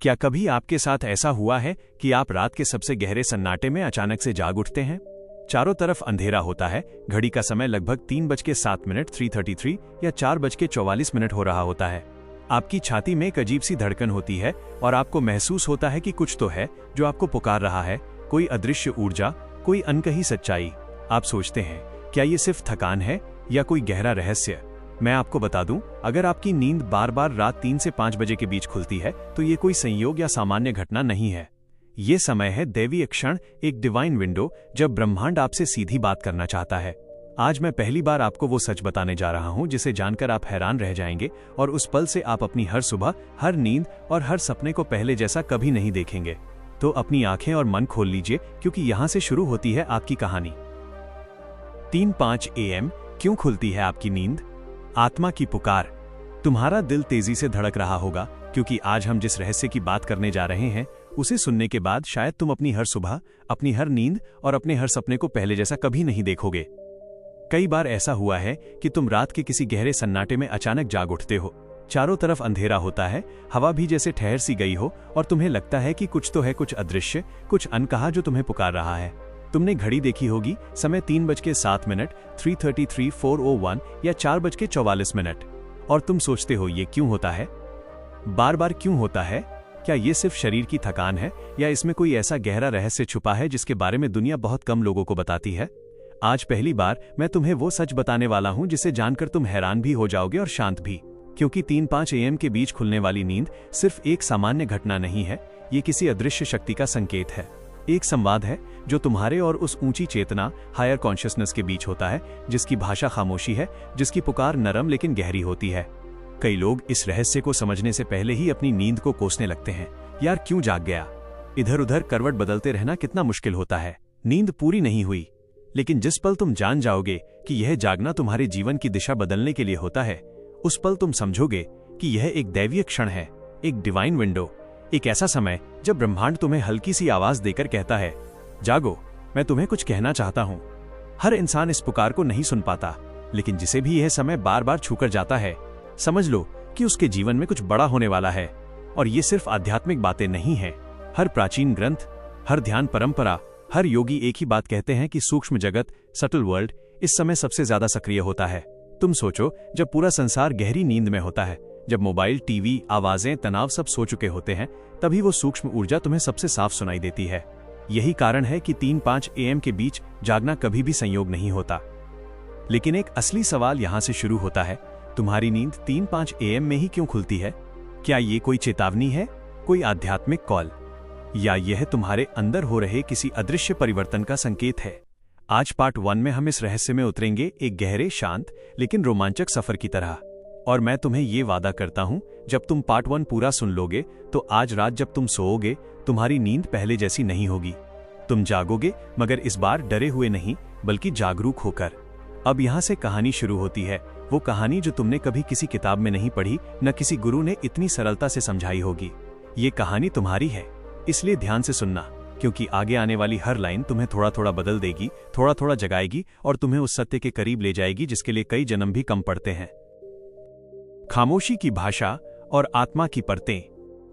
क्या कभी आपके साथ ऐसा हुआ है कि आप रात के सबसे गहरे सन्नाटे में अचानक से जाग उठते हैं? चारों तरफ अंधेरा होता है, घड़ी का समय लगभग 3:07 3:33 या 4:44 हो रहा होता है। आपकी छाती में एक अजीब सी धड़कन होती है और आपको महसूस होता है कि कुछ तो है जो आपको पुकार रहा है, कोई अदृश्य ऊर्जा, कोई अनकही सच्चाई। आप सोचते हैं, क्या ये सिर्फ थकान है या कोई गहरा रहस्य? मैं आपको बता दूं, अगर आपकी नींद बार बार रात 3 से 5 बजे के बीच खुलती है तो ये कोई संयोग या सामान्य घटना नहीं है। ये समय है दैवीय क्षण, एक डिवाइन विंडो, जब ब्रह्मांड आपसे सीधी बात करना चाहता है। आज मैं पहली बार आपको वो सच बताने जा रहा हूं जिसे जानकर आप हैरान रह जाएंगे, और उस पल से आप अपनी हर सुबह, हर नींद और हर सपने को पहले जैसा कभी नहीं देखेंगे। तो अपनी आंखें और मन खोल लीजिए, क्योंकि यहां से शुरू होती है आपकी कहानी। 3:05 AM क्यों खुलती है आपकी नींद? आत्मा की पुकार। तुम्हारा दिल तेजी से धड़क रहा होगा, क्योंकि आज हम जिस रहस्य की बात करने जा रहे हैं उसे सुनने के बाद शायद तुम अपनी हर सुबह, अपनी हर नींद और अपने हर सपने को पहले जैसा कभी नहीं देखोगे। कई बार ऐसा हुआ है कि तुम रात के किसी गहरे सन्नाटे में अचानक जाग उठते हो। चारों तरफ अंधेरा होता है, हवा भी जैसे ठहर सी गई हो, और तुम्हें लगता है कि कुछ तो है, कुछ अदृश्य, कुछ अनकहा जो तुम्हें पुकार रहा है। तुमने घड़ी देखी होगी, समय 3:07 3:33 4:01 या 4:44, और तुम सोचते हो ये क्यों होता है, बार बार क्यों होता है? क्या ये सिर्फ शरीर की थकान है या इसमें कोई ऐसा गहरा रहस्य छुपा है जिसके बारे में दुनिया बहुत कम लोगों को बताती है? आज पहली बार मैं तुम्हें वो सच बताने वाला हूं जिसे जानकर तुम हैरान भी हो जाओगे और शांत भी, क्योंकि 3:05 AM के बीच खुलने वाली नींद सिर्फ एक सामान्य घटना नहीं है, ये किसी अदृश्य शक्ति का संकेत है। एक संवाद है जो तुम्हारे और उस ऊंची चेतना, हायर कॉन्शियसनेस के बीच होता है, जिसकी भाषा खामोशी है, जिसकी पुकार नरम लेकिन गहरी होती है। कई लोग इस रहस्य को समझने से पहले ही अपनी नींद को कोसने लगते हैं। यार, क्यों जाग गया? इधर उधर करवट बदलते रहना कितना मुश्किल होता है। नींद पूरी नहीं हुई, लेकिन जिस पल तुम जान जाओगे कि यह जागना तुम्हारे जीवन की दिशा बदलने के लिए होता है, उस पल तुम समझोगे कि यह एक दैवीय क्षण है, एक डिवाइन विंडो, एक ऐसा समय जब ब्रह्मांड तुम्हें हल्की सी आवाज देकर कहता है, जागो, मैं तुम्हें कुछ कहना चाहता हूं। हर इंसान इस पुकार को नहीं सुन पाता, लेकिन जिसे भी यह समय बार बार छूकर जाता है, समझ लो कि उसके जीवन में कुछ बड़ा होने वाला है। और ये सिर्फ आध्यात्मिक बातें नहीं हैं। हर प्राचीन ग्रंथ, हर ध्यान परंपरा, हर योगी एक ही बात कहते हैं कि सूक्ष्म जगत, सटल वर्ल्ड, इस समय सबसे ज्यादा सक्रिय होता है। तुम सोचो, जब पूरा संसार गहरी नींद में होता है, जब मोबाइल, टीवी, आवाजें, तनाव सब सो चुके होते हैं, तभी वो सूक्ष्म ऊर्जा तुम्हें सबसे साफ सुनाई देती है। यही कारण है कि 3:05 AM के बीच जागना कभी भी संयोग नहीं होता। लेकिन एक असली सवाल यहां से शुरू होता है, तुम्हारी नींद 3:05 AM में ही क्यों खुलती है? क्या ये कोई चेतावनी है, कोई आध्यात्मिक कॉल, या यह तुम्हारे अंदर हो रहे किसी अदृश्य परिवर्तन का संकेत है? आज पार्ट 1 में हम इस रहस्य में उतरेंगे, एक गहरे, शांत लेकिन रोमांचक सफर की तरह। और मैं तुम्हें ये वादा करता हूं, जब तुम पार्ट 1 पूरा सुन लोगे तो आज रात जब तुम सोओगे, तुम्हारी नींद पहले जैसी नहीं होगी। तुम जागोगे, मगर इस बार डरे हुए नहीं, बल्कि जागरूक होकर। अब यहां से कहानी शुरू होती है, वो कहानी जो तुमने कभी किसी किताब में नहीं पढ़ी, न किसी गुरु ने इतनी सरलता से समझाई होगी। ये कहानी तुम्हारी है, इसलिए ध्यान से सुनना, क्योंकि आगे आने वाली हर लाइन तुम्हें थोड़ा थोड़ा बदल देगी, थोड़ा थोड़ा जगाएगी और तुम्हें उस सत्य के करीब ले जाएगी जिसके लिए कई जन्म भी कम पड़ते हैं। खामोशी की भाषा और आत्मा की परतें।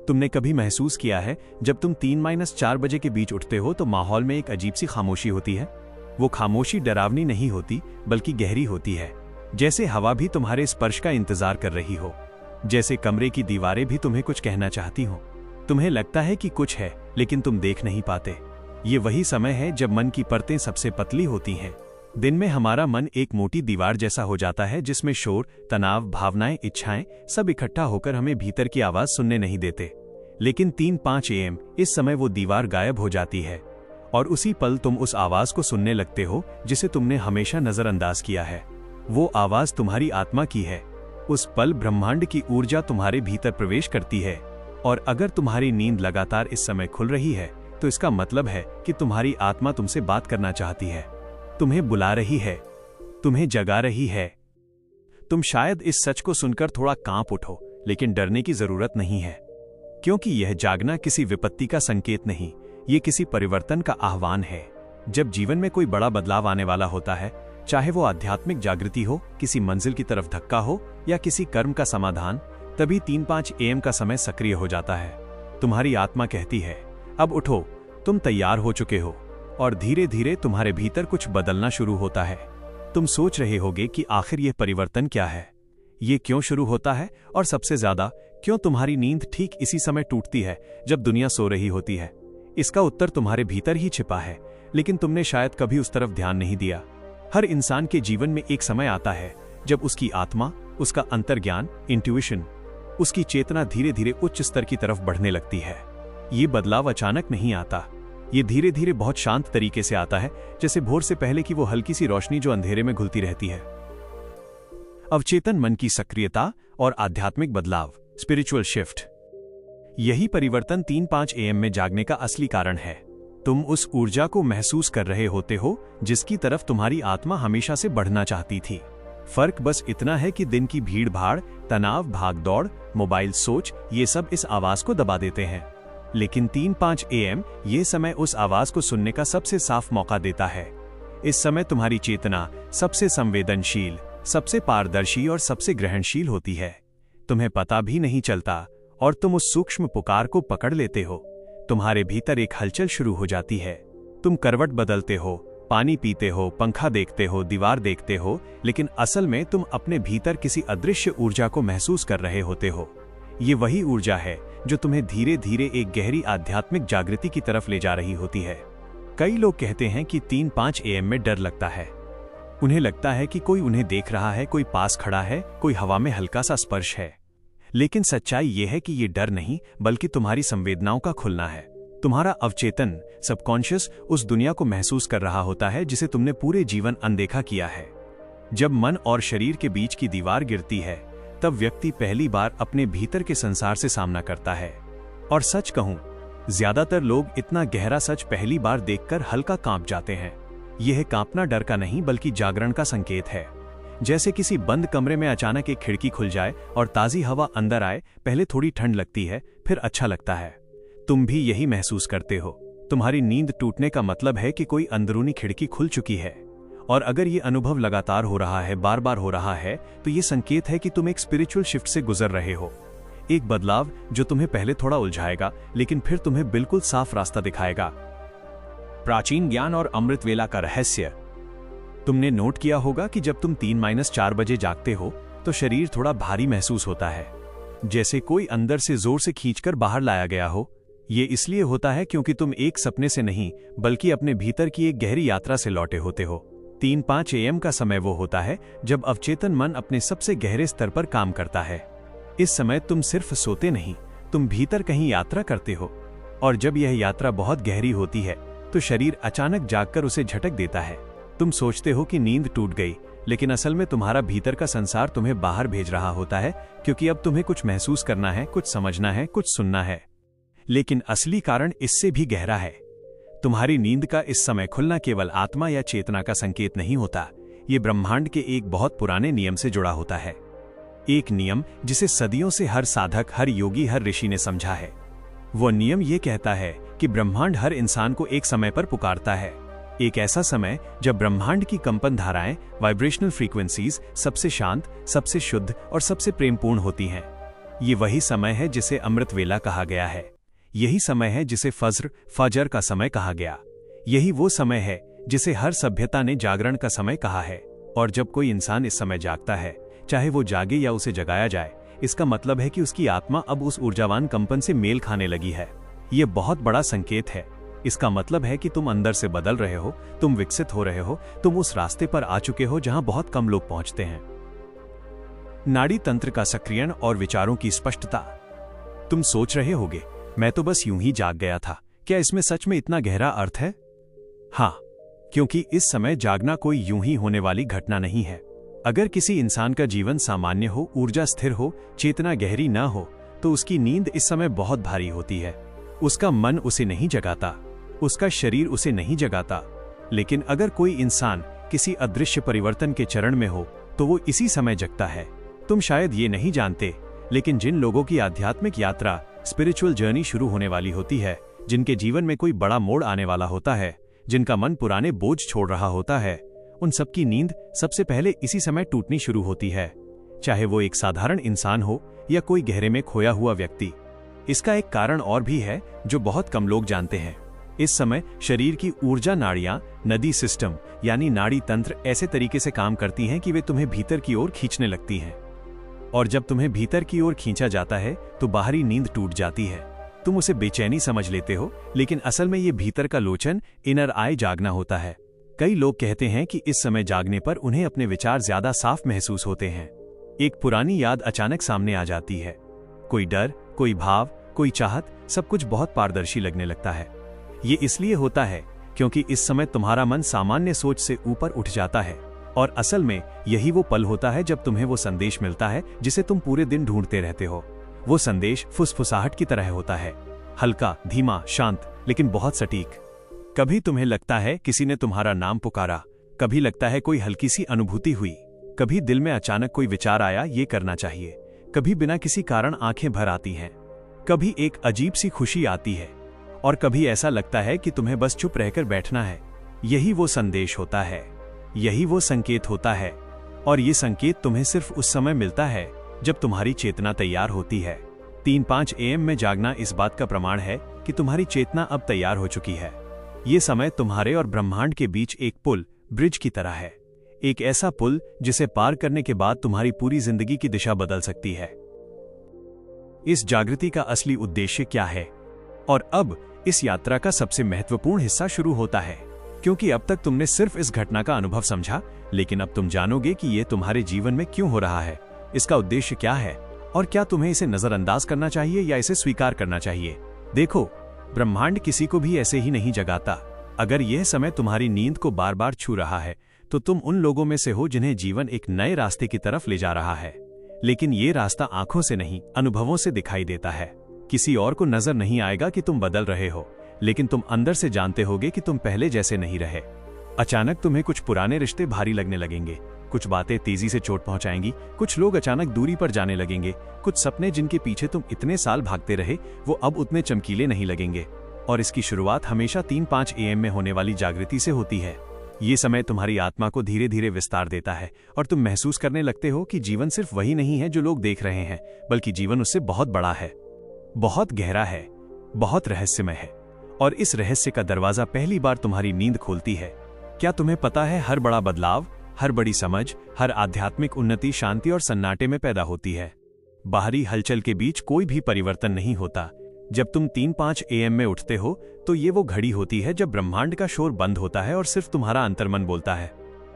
तुमने कभी महसूस किया है, जब तुम 3-4 बजे के बीच उठते हो तो माहौल में एक अजीब सी खामोशी होती है? वो खामोशी डरावनी नहीं होती, बल्कि गहरी होती है। जैसे हवा भी तुम्हारे स्पर्श का इंतजार कर रही हो, जैसे कमरे की दीवारें भी तुम्हें कुछ कहना चाहती हो। तुम्हें लगता है कि कुछ है, लेकिन तुम देख नहीं पाते। ये वही समय है जब मन की परतें सबसे पतली होती हैं। दिन में हमारा मन एक मोटी दीवार जैसा हो जाता है, जिसमें शोर, तनाव, भावनाएं, इच्छाएं सब इकट्ठा होकर हमें भीतर की आवाज सुनने नहीं देते। लेकिन 3:05 AM इस समय वो दीवार गायब हो जाती है, और उसी पल तुम उस आवाज को सुनने लगते हो जिसे तुमने हमेशा नजरअंदाज किया है। वो आवाज तुम्हारी आत्मा की है। उस पल ब्रह्मांड की ऊर्जा तुम्हारे भीतर प्रवेश करती है, और अगर तुम्हारी नींद लगातार इस समय खुल रही है, तो इसका मतलब है कि तुम्हारी आत्मा तुमसे बात करना चाहती है, तुम्हें बुला रही है, तुम्हें जगा रही है। तुम शायद इस सच को सुनकर थोड़ा कांप उठो, लेकिन डरने की जरूरत नहीं है, क्योंकि यह जागना किसी विपत्ति का संकेत नहीं, ये किसी परिवर्तन का आह्वान है। जब जीवन में कोई बड़ा बदलाव आने वाला होता है, चाहे वो आध्यात्मिक जागृति हो, किसी मंजिल की तरफ धक्का हो, या किसी कर्म का समाधान, तभी 3:05 AM का समय सक्रिय हो जाता है। तुम्हारी आत्मा कहती है, अब उठो, तुम तैयार हो चुके हो। और धीरे धीरे तुम्हारे भीतर कुछ बदलना शुरू होता है। तुम सोच रहे होगे कि आखिर यह परिवर्तन क्या है, ये क्यों शुरू होता है, और सबसे ज्यादा क्यों तुम्हारी नींद ठीक इसी समय टूटती है जब दुनिया सो रही होती है। इसका उत्तर तुम्हारे भीतर ही छिपा है, लेकिन तुमने शायद कभी उस तरफ ध्यान नहीं दिया। हर इंसान के जीवन में एक समय आता है जब उसकी आत्मा, उसका अंतर्ज्ञान, इंट्यूशन, उसकी चेतना धीरे धीरे उच्च स्तर की तरफ बढ़ने लगती है। ये बदलाव अचानक नहीं आता, ये धीरे धीरे बहुत शांत तरीके से आता है, जैसे भोर से पहले की वो हल्की सी रोशनी जो अंधेरे में घुलती रहती है। अवचेतन मन की सक्रियता और आध्यात्मिक बदलाव, स्पिरिचुअल शिफ्ट। यही परिवर्तन 3-5 AM में जागने का असली कारण है। तुम उस ऊर्जा को महसूस कर रहे होते हो जिसकी तरफ तुम्हारी आत्मा हमेशा से बढ़ना चाहती थी। फर्क बस इतना है कि दिन की भीड़ भाड़, तनाव, भागदौड़, मोबाइल सोच, ये सब इस आवाज को दबा देते हैं। लेकिन 3-5 AM ये समय उस आवाज को सुनने का सबसे साफ मौका देता है। इस समय तुम्हारी चेतना सबसे संवेदनशील, सबसे पारदर्शी और सबसे ग्रहणशील होती है। तुम्हें पता भी नहीं चलता और तुम उस सूक्ष्म पुकार को पकड़ लेते हो। तुम्हारे भीतर एक हलचल शुरू हो जाती है। तुम करवट बदलते हो, पानी पीते हो, पंखा देखते हो, दीवार देखते हो, लेकिन असल में तुम अपने भीतर किसी अदृश्य ऊर्जा को महसूस कर रहे होते हो। ये वही ऊर्जा है जो तुम्हें धीरे धीरे एक गहरी आध्यात्मिक जागृति की तरफ ले जा रही होती है। कई लोग कहते हैं कि 3-5 AM में डर लगता है। उन्हें लगता है कि कोई उन्हें देख रहा है, कोई पास खड़ा है, कोई हवा में हल्का सा स्पर्श है। लेकिन सच्चाई यह है कि ये डर नहीं, बल्कि तुम्हारी संवेदनाओं का खुलना है। तुम्हारा अवचेतन, सबकॉन्शियस उस दुनिया को महसूस कर रहा होता है जिसे तुमने पूरे जीवन अनदेखा किया है। जब मन और शरीर के बीच की दीवार गिरती है, तब व्यक्ति पहली बार अपने भीतर के संसार से सामना करता है। और सच कहूं, ज्यादातर लोग इतना गहरा सच पहली बार देखकर हल्का कांप जाते हैं। यह कांपना डर का नहीं, बल्कि जागरण का संकेत है। जैसे किसी बंद कमरे में अचानक एक खिड़की खुल जाए और ताजी हवा अंदर आए। पहले थोड़ी ठंड लगती है, फिर अच्छा लगता है। तुम भी यही महसूस करते हो। तुम्हारी नींद टूटने का मतलब है कि कोई अंदरूनी खिड़की खुल चुकी है। और अगर ये अनुभव लगातार हो रहा है, बार बार हो रहा है, तो ये संकेत है कि तुम एक स्पिरिचुअल शिफ्ट से गुजर रहे हो। एक बदलाव जो तुम्हें पहले थोड़ा उलझाएगा, लेकिन फिर तुम्हें बिल्कुल साफ रास्ता दिखाएगा। प्राचीन ज्ञान और अमृत वेला का रहस्य। तुमने नोट किया होगा कि जब तुम 3-4 बजे जागते हो तो शरीर थोड़ा भारी महसूस होता है, जैसे कोई अंदर से जोर से खींचकर बाहर लाया गया हो। ये इसलिए होता है क्योंकि तुम एक सपने से नहीं, बल्कि अपने भीतर की एक गहरी यात्रा से लौटे होते हो। 3-5 AM का समय वो होता है जब अवचेतन मन अपने सबसे गहरे स्तर पर काम करता है। इस समय तुम सिर्फ सोते नहीं, तुम भीतर कहीं यात्रा करते हो। और जब यह यात्रा बहुत गहरी होती है तो शरीर अचानक जागकर उसे झटक देता है। तुम सोचते हो कि नींद टूट गई, लेकिन असल में तुम्हारा भीतर का संसार तुम्हें बाहर भेज रहा होता है, क्योंकि अब तुम्हें कुछ महसूस करना है, कुछ समझना है, कुछ सुनना है। लेकिन असली कारण इससे भी गहरा है। तुम्हारी नींद का इस समय खुलना केवल आत्मा या चेतना का संकेत नहीं होता, ये ब्रह्मांड के एक बहुत पुराने नियम से जुड़ा होता है। एक नियम जिसे सदियों से हर साधक, हर योगी, हर ऋषि ने समझा है। वो नियम ये कहता है कि ब्रह्मांड हर इंसान को एक समय पर पुकारता है। एक ऐसा समय जब ब्रह्मांड की कंपन धाराएं, वाइब्रेशनल फ्रीक्वेंसीज सबसे शांत, सबसे शुद्ध और सबसे प्रेमपूर्ण होती हैं। ये वही समय है जिसे अमृत वेला कहा गया है। यही समय है जिसे फजर का समय कहा गया। यही वो समय है जिसे हर सभ्यता ने जागरण का समय कहा है। और जब कोई इंसान इस समय जागता है, चाहे वो जागे या उसे जगाया जाए, इसका मतलब है कि उसकी आत्मा अब उस ऊर्जावान कंपन से मेल खाने लगी है। ये बहुत बड़ा संकेत है। इसका मतलब है कि तुम अंदर से बदल रहे हो, तुम विकसित हो रहे हो, तुम उस रास्ते पर आ चुके हो जहां बहुत कम लोग पहुंचते हैं। नाड़ी तंत्र का सक्रियण और विचारों की स्पष्टता। तुम सोच रहे होगे, मैं तो बस यूं ही जाग गया था, क्या इसमें सच में इतना गहरा अर्थ है? हाँ, क्योंकि इस समय जागना कोई यूं ही होने वाली घटना नहीं है। अगर किसी इंसान का जीवन सामान्य हो, ऊर्जा स्थिर हो, चेतना गहरी ना हो, तो उसकी नींद इस समय बहुत भारी होती है। उसका मन उसे नहीं जगाता, उसका शरीर उसे नहीं जगाता। लेकिन अगर कोई इंसान किसी अदृश्य परिवर्तन के चरण में हो, तो वो इसी समय जगता है। तुम शायद ये नहीं जानते, लेकिन जिन लोगों की आध्यात्मिक यात्रा, स्पिरिचुअल जर्नी शुरू होने वाली होती है, जिनके जीवन में कोई बड़ा मोड़ आने वाला होता है, जिनका मन पुराने बोझ छोड़ रहा होता है, उन सबकी नींद सबसे पहले इसी समय टूटनी शुरू होती है। चाहे वो एक साधारण इंसान हो या कोई गहरे में खोया हुआ व्यक्ति। इसका एक कारण और भी है जो बहुत कम लोग जानते हैं। इस समय शरीर की ऊर्जा नाड़ियां, नदी सिस्टम यानी नाड़ी तंत्र ऐसे तरीके से काम करती हैं कि वे तुम्हें भीतर की ओर खींचने लगती हैं। और जब तुम्हें भीतर की ओर खींचा जाता है तो बाहरी नींद टूट जाती है। तुम उसे बेचैनी समझ लेते हो, लेकिन असल में ये भीतर का लोचन, इनर आई जागना होता है। कई लोग कहते हैं कि इस समय जागने पर उन्हें अपने विचार ज्यादा साफ महसूस होते हैं। एक पुरानी याद अचानक सामने आ जाती है। कोई डर, कोई भाव, कोई चाहत, सब कुछ बहुत पारदर्शी लगने लगता है। ये इसलिए होता है क्योंकि इस समय तुम्हारा मन सामान्य सोच से ऊपर उठ जाता है, और असल में यही वो पल होता है जब तुम्हें वो संदेश मिलता है जिसे तुम पूरे दिन ढूंढते रहते हो। वो संदेश फुसफुसाहट की तरह होता है, हल्का, धीमा, शांत, लेकिन बहुत सटीक। कभी तुम्हें लगता है किसी ने तुम्हारा नाम पुकारा, कभी लगता है कोई हल्की सी अनुभूति हुई, कभी दिल में अचानक कोई विचार आया ये करना चाहिए, कभी बिना किसी कारण आंखें भर आती हैं, कभी एक अजीब सी खुशी आती है, और कभी ऐसा लगता है कि तुम्हें बस चुप रहकर बैठना है। यही वो संदेश होता है, यही वो संकेत होता है, और ये संकेत तुम्हें सिर्फ उस समय मिलता है जब तुम्हारी चेतना तैयार होती है। 3-5 AM में जागना इस बात का प्रमाण है कि तुम्हारी चेतना अब तैयार हो चुकी है। ये समय तुम्हारे और ब्रह्मांड के बीच एक पुल, ब्रिज की तरह है। एक ऐसा पुल जिसे पार करने के बाद तुम्हारी पूरी जिंदगी की दिशा बदल सकती है। इस जागृति का असली उद्देश्य क्या है? और अब इस यात्रा का सबसे महत्वपूर्ण हिस्सा शुरू होता है, क्योंकि अब तक तुमने सिर्फ इस घटना का अनुभव समझा, लेकिन अब तुम जानोगे कि यह तुम्हारे जीवन में क्यों हो रहा है, इसका उद्देश्य क्या है, और क्या तुम्हें इसे नजरअंदाज करना चाहिए या इसे स्वीकार करना चाहिए। देखो, ब्रह्मांड किसी को भी ऐसे ही नहीं जगाता। अगर यह समय तुम्हारी नींद को बार बार छू रहा है तो तुम उन लोगों में से हो जिन्हें जीवन एक नए रास्ते की तरफ ले जा रहा है। लेकिन ये रास्ता आंखों से नहीं, अनुभवों से दिखाई देता है। किसी और को नजर नहीं आएगा कि तुम बदल रहे हो, लेकिन तुम अंदर से जानते होगे कि तुम पहले जैसे नहीं रहे। अचानक तुम्हें कुछ पुराने रिश्ते भारी लगने लगेंगे, कुछ बातें तेजी से चोट पहुंचाएंगी, कुछ लोग अचानक दूरी पर जाने लगेंगे, कुछ सपने जिनके पीछे तुम इतने साल भागते रहे वो अब उतने चमकीले नहीं लगेंगे। और इसकी शुरुआत हमेशा 3-5 AM में होने वाली जागृति से होती है। ये समय तुम्हारी आत्मा को धीरे धीरे विस्तार देता है और तुम महसूस करने लगते हो कि जीवन सिर्फ वही नहीं है जो लोग देख रहे हैं, बल्कि जीवन उससे बहुत बड़ा है, बहुत गहरा है, बहुत रहस्यमय है। और इस रहस्य का दरवाजा पहली बार तुम्हारी नींद खोलती है। क्या तुम्हें पता है, हर बड़ा बदलाव, हर बड़ी समझ, हर आध्यात्मिक उन्नति शांति और सन्नाटे में पैदा होती है। बाहरी हलचल के बीच कोई भी परिवर्तन नहीं होता। जब तुम 3-5 AM में उठते हो तो ये वो घड़ी होती है जब ब्रह्मांड का शोर बंद होता है और सिर्फ तुम्हारा अंतर्मन बोलता है।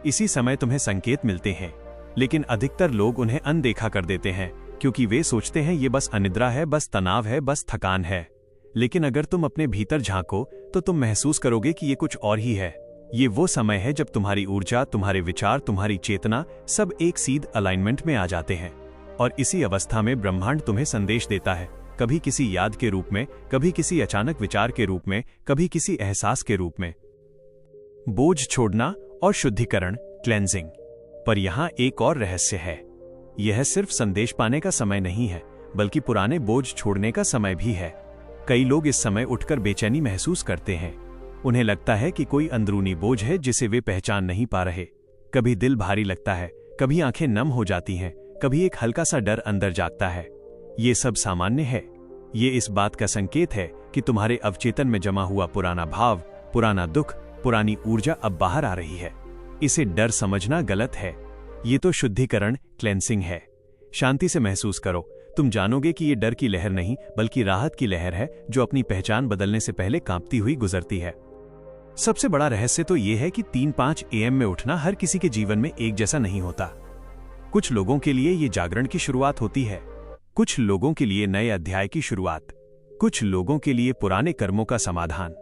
इसी समय तुम्हें संकेत मिलते हैं, लेकिन अधिकतर लोग उन्हें अनदेखा कर देते हैं क्योंकि वे सोचते हैं ये बस अनिद्रा है, बस तनाव है, बस थकान है। लेकिन अगर तुम अपने भीतर झांको तो तुम महसूस करोगे कि ये कुछ और ही है। ये वो समय है जब तुम्हारी ऊर्जा, तुम्हारे विचार, तुम्हारी चेतना सब एक सीध अलाइनमेंट में आ जाते हैं। और इसी अवस्था में ब्रह्मांड तुम्हें संदेश देता है, कभी किसी याद के रूप में, कभी किसी अचानक विचार के रूप में, कभी किसी एहसास के रूप में। बोझ छोड़ना और शुद्धिकरण, क्लेंजिंग। पर यहां एक और रहस्य है। यह सिर्फ संदेश पाने का समय नहीं है, बल्कि पुराने बोझ छोड़ने का समय भी है। कई लोग इस समय उठकर बेचैनी महसूस करते हैं। उन्हें लगता है कि कोई अंदरूनी बोझ है जिसे वे पहचान नहीं पा रहे। कभी दिल भारी लगता है, कभी आंखें नम हो जाती हैं, कभी एक हल्का सा डर अंदर जागता है। ये सब सामान्य है। ये इस बात का संकेत है कि तुम्हारे अवचेतन में जमा हुआ पुराना भाव, पुराना दुख, पुरानी ऊर्जा अब बाहर आ रही है। इसे डर समझना गलत है। ये तो शुद्धिकरण, क्लेंसिंग है। शांति से महसूस करो। तुम जानोगे कि ये डर की लहर नहीं, बल्कि राहत की लहर है जो अपनी पहचान बदलने से पहले कांपती हुई गुजरती है। सबसे बड़ा रहस्य तो ये है कि 3-5 AM में उठना हर किसी के जीवन में एक जैसा नहीं होता। कुछ लोगों के लिए ये जागरण की शुरुआत होती है, कुछ लोगों के लिए नए अध्याय की शुरुआत, कुछ लोगों के लिए पुराने कर्मों का समाधान,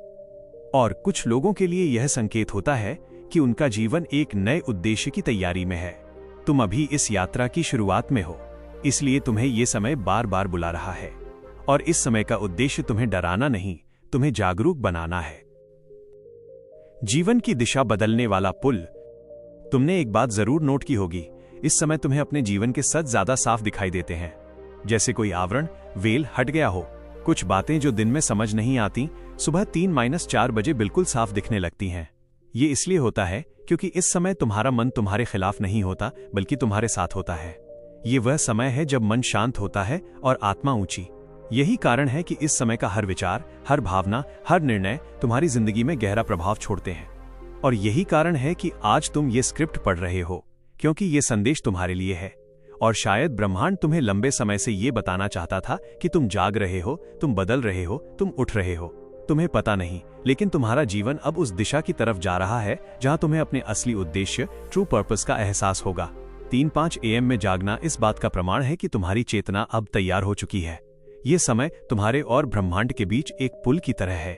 और कुछ लोगों के लिए यह संकेत होता है कि उनका जीवन एक नए उद्देश्य की तैयारी में है। तुम अभी इस यात्रा की शुरुआत में हो, इसलिए तुम्हें यह समय बार बार बुला रहा है। और इस समय का उद्देश्य तुम्हें डराना नहीं, तुम्हें जागरूक बनाना है। जीवन की दिशा बदलने वाला पुल। तुमने एक बात जरूर नोट की होगी, इस समय तुम्हें अपने जीवन के सच ज्यादा साफ दिखाई देते हैं। जैसे कोई आवरण, वेल हट गया हो। कुछ बातें जो दिन में समझ नहीं आती, सुबह 3-4 बजे बिल्कुल साफ दिखने लगती हैं। ये इसलिए होता है क्योंकि इस समय तुम्हारा मन तुम्हारे खिलाफ नहीं होता, बल्कि तुम्हारे साथ होता है। ये वह समय है जब मन शांत होता है और आत्मा ऊंची। यही कारण है कि इस समय का हर विचार, हर भावना, हर निर्णय तुम्हारी जिंदगी में गहरा प्रभाव छोड़ते हैं। और यही कारण है कि आज तुम ये स्क्रिप्ट पढ़ रहे हो, क्योंकि ये संदेश तुम्हारे लिए है। और शायद ब्रह्मांड तुम्हें लंबे समय से ये बताना चाहता था कि तुम जाग रहे हो, तुम बदल रहे हो, तुम उठ रहे हो। तुम्हें पता नहीं, लेकिन तुम्हारा जीवन अब उस दिशा की तरफ जा रहा है जहां तुम्हें अपने असली उद्देश्य, ट्रू पर्पस का एहसास होगा। 3-5 AM में जागना इस बात का प्रमाण है कि तुम्हारी चेतना अब तैयार हो चुकी है। ये समय तुम्हारे और ब्रह्मांड के बीच एक पुल की तरह है,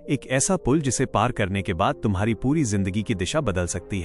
एक ऐसा पुल जिसे पार करने के बाद तुम्हारी पूरी जिंदगी की दिशा बदल सकती है।